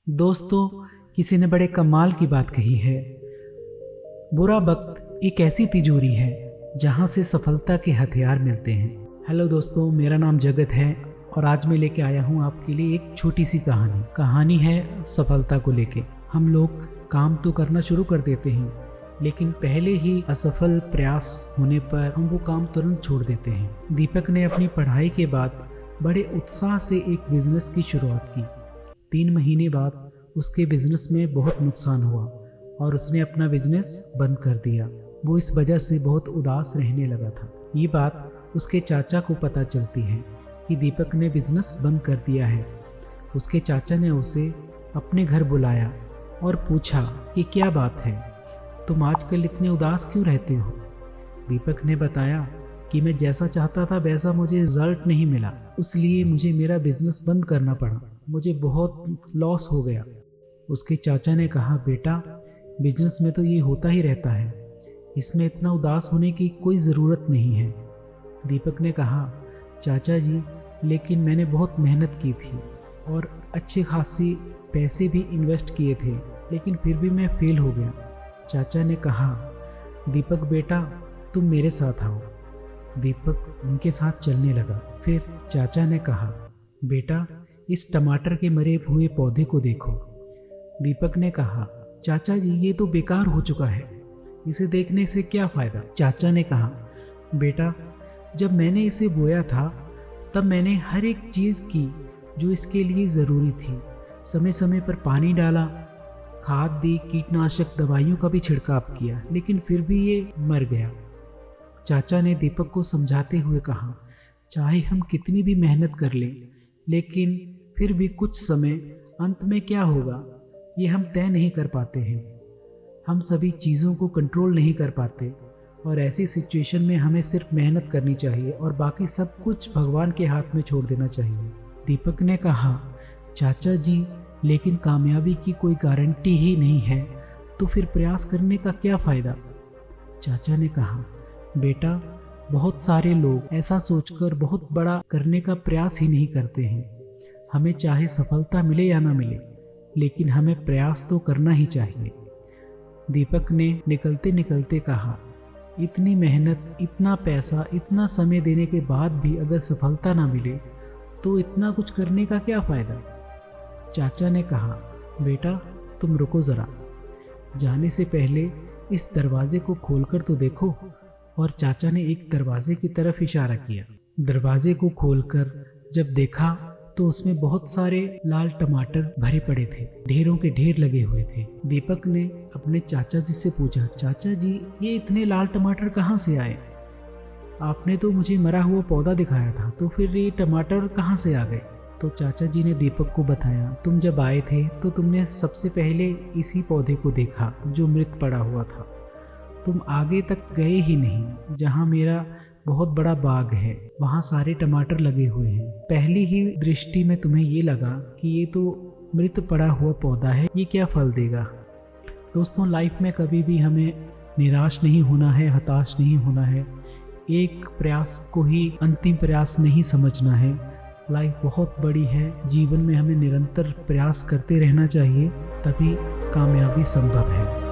दोस्तों, किसी ने बड़े कमाल की बात कही है। बुरा वक्त एक ऐसी तिजोरी है जहां से सफलता के हथियार मिलते हैं। हेलो दोस्तों, मेरा नाम जगत है और आज मैं लेके आया हूं आपके लिए एक छोटी सी कहानी है सफलता को लेके। हम लोग काम तो करना शुरू कर देते हैं, लेकिन पहले ही असफल प्रयास होने पर हम वो काम तुरंत छोड़ देते हैं। दीपक ने अपनी पढ़ाई के बाद बड़े उत्साह से एक बिजनेस की शुरुआत की। 3 महीने बाद उसके बिजनेस में बहुत नुकसान हुआ और उसने अपना बिजनेस बंद कर दिया। वो इस वजह से बहुत उदास रहने लगा था। ये बात उसके चाचा को पता चलती है कि दीपक ने बिजनेस बंद कर दिया है। उसके चाचा ने उसे अपने घर बुलाया और पूछा कि क्या बात है, तुम आजकल इतने उदास क्यों रहते हो। दीपक ने बताया कि मैं जैसा चाहता था वैसा मुझे रिजल्ट नहीं मिला, इसलिए मुझे मेरा बिजनेस बंद करना पड़ा। मुझे बहुत लॉस हो गया। उसके चाचा ने कहा, बेटा, बिजनेस में तो ये होता ही रहता है, इसमें इतना उदास होने की कोई ज़रूरत नहीं है। दीपक ने कहा, चाचा जी, लेकिन मैंने बहुत मेहनत की थी और अच्छे खासी पैसे भी इन्वेस्ट किए थे, लेकिन फिर भी मैं फेल हो गया। चाचा ने कहा, दीपक बेटा, तुम मेरे साथ आओ। दीपक उनके साथ चलने लगा। फिर चाचा ने कहा, बेटा, इस टमाटर के मरे हुए पौधे को देखो। दीपक ने कहा, चाचा जी, ये तो बेकार हो चुका है, इसे देखने से क्या फ़ायदा। चाचा ने कहा, बेटा, जब मैंने इसे बोया था तब मैंने हर एक चीज़ की जो इसके लिए ज़रूरी थी। समय समय पर पानी डाला, खाद दी, कीटनाशक दवाइयों का भी छिड़काव किया, लेकिन फिर भी ये मर गया। चाचा ने दीपक को समझाते हुए कहा, चाहे हम कितनी भी मेहनत कर लें, लेकिन फिर भी कुछ समय अंत में क्या होगा ये हम तय नहीं कर पाते हैं। हम सभी चीज़ों को कंट्रोल नहीं कर पाते और ऐसी सिचुएशन में हमें सिर्फ मेहनत करनी चाहिए और बाकी सब कुछ भगवान के हाथ में छोड़ देना चाहिए। दीपक ने कहा, चाचा जी, लेकिन कामयाबी की कोई गारंटी ही नहीं है, तो फिर प्रयास करने का क्या फ़ायदा। चाचा ने कहा, बेटा, बहुत सारे लोग ऐसा सोचकर बहुत बड़ा करने का प्रयास ही नहीं करते हैं। हमें चाहे सफलता मिले या ना मिले, लेकिन हमें प्रयास तो करना ही चाहिए। दीपक ने निकलते निकलते कहा, इतनी मेहनत, इतना पैसा, इतना समय देने के बाद भी अगर सफलता ना मिले तो इतना कुछ करने का क्या फ़ायदा। चाचा ने कहा, बेटा, तुम रुको ज़रा, जाने से पहले इस दरवाजे को खोलकर तो देखो। और चाचा ने एक दरवाजे की तरफ इशारा किया। दरवाजे को खोलकर जब देखा तो उसमें बहुत सारे लाल टमाटर भरे पड़े थे, ढेरों के ढेर लगे हुए थे। दीपक ने अपने चाचा जी से पूछा, चाचा जी, ये इतने लाल टमाटर कहाँ से आए? आपने तो मुझे मरा हुआ पौधा दिखाया था, तो फिर ये टमाटर कहाँ से आ गए? तो चाचा जी ने दीपक को बताया, तुम जब आए थे तो तुमने सबसे पहले इसी पौधे को देखा जो मृत पड़ा हुआ था। तुम आगे तक गए ही नहीं। जहाँ मेरा बहुत बड़ा बाग है वहाँ सारे टमाटर लगे हुए हैं। पहली ही दृष्टि में तुम्हें ये लगा कि ये तो मृत पड़ा हुआ पौधा है, ये क्या फल देगा। दोस्तों, लाइफ में कभी भी हमें निराश नहीं होना है, हताश नहीं होना है। एक प्रयास को ही अंतिम प्रयास नहीं समझना है। लाइफ बहुत बड़ी है, जीवन में हमें निरंतर प्रयास करते रहना चाहिए, तभी कामयाबी संभव है।